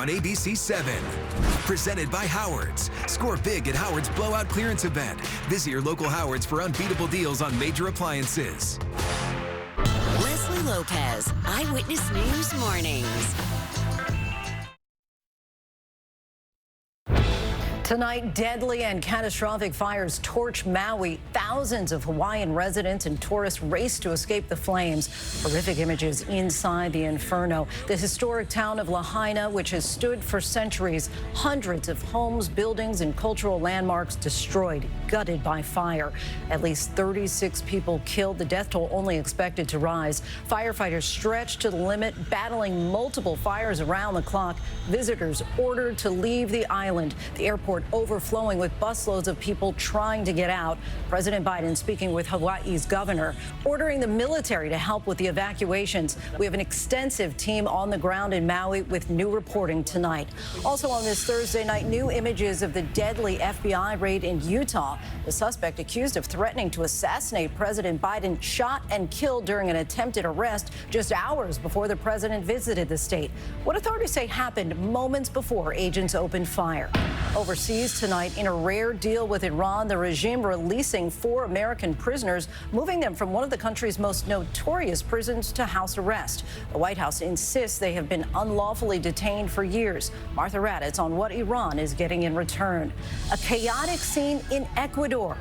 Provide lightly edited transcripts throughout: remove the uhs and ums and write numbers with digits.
on ABC 7. Presented by Howard's. Score big at Howard's Blowout Clearance Event. Visit your local Howard's for unbeatable deals on major appliances. Leslie Lopez, Eyewitness News Mornings. Tonight, deadly and catastrophic fires torch Maui. Thousands of Hawaiian residents and tourists race to escape the flames. Horrific images inside the inferno. The historic town of Lahaina, which has stood for centuries. Hundreds of homes, buildings, and cultural landmarks destroyed, gutted by fire. At least 36 people killed. The death toll only expected to rise. Firefighters stretched to the limit, battling multiple fires around the clock. Visitors ordered to leave the island. The airport overflowing with busloads of people trying to get out. President Biden speaking with Hawaii's governor, ordering the military to help with the evacuations. We have an extensive team on the ground in Maui with new reporting tonight. Also on this Thursday night, new images of the deadly FBI raid in Utah. The suspect accused of threatening to assassinate President Biden shot and killed during an attempted arrest just hours before the president visited the state. What authorities say happened moments before agents opened fire. Overseas tonight, in a rare deal with Iran, the regime releasing 4 American prisoners, moving them from one of the country's most notorious prisons to house arrest. The White House insists they have been unlawfully detained for years. Martha Raddatz on what Iran is getting in return. A chaotic scene in Ecuador.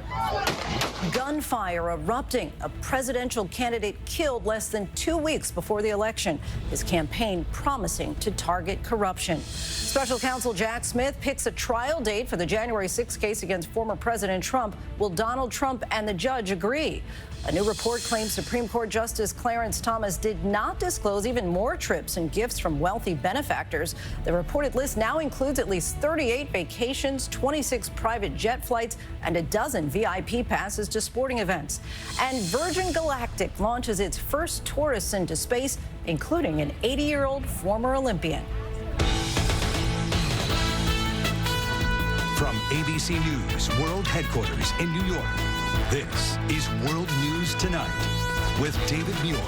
Gunfire erupting. A presidential candidate killed less than 2 weeks before the election. His campaign promising to target corruption. Special counsel Jack Smith picks a trial date for the January 6th case against former President Trump. Will Donald Trump and the judge agree? A new report claims Supreme Court Justice Clarence Thomas did not disclose even more trips and gifts from wealthy benefactors. The reported list now includes at least 38 vacations, 26 private jet flights, and a dozen VIP passes to sporting events. And Virgin Galactic launches its first tourists into space, including an 80-year-old former Olympian. From ABC News World Headquarters in New York, this is World News Tonight with David Muir.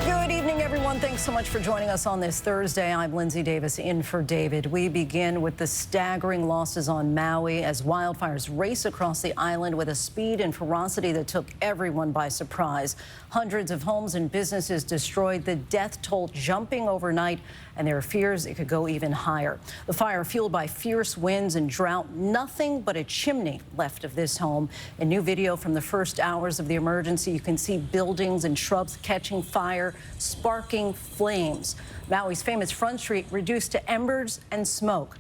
Good evening, everyone. Thanks so much for joining us on this Thursday. I'm Lindsay Davis in for David. We begin with the staggering losses on Maui as wildfires race across the island with a speed and ferocity that took everyone by surprise. Hundreds of homes and businesses destroyed, the death toll jumping overnight, and there are fears it could go even higher. The fire fueled by fierce winds and drought, nothing but a chimney left of this home. In new video from the first hours of the emergency, you can see buildings and shrubs catching fire, sparking flames. Maui's famous Front Street reduced to embers and smoke.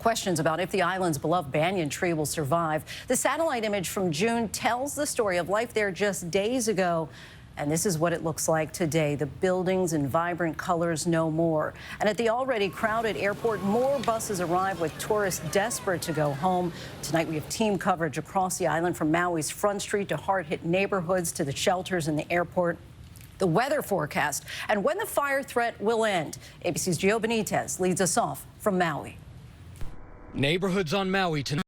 Questions about if the island's beloved banyan tree will survive. The satellite image from June tells the story of life there just days ago. And this is what it looks like today. The buildings and vibrant colors no more. And at the already crowded airport, more buses arrive with tourists desperate to go home. Tonight, we have team coverage across the island from Maui's Front Street to hard-hit neighborhoods to the shelters in the airport. The weather forecast and when the fire threat will end. ABC's Gio Benitez leads us off from Maui. Neighborhoods on Maui tonight.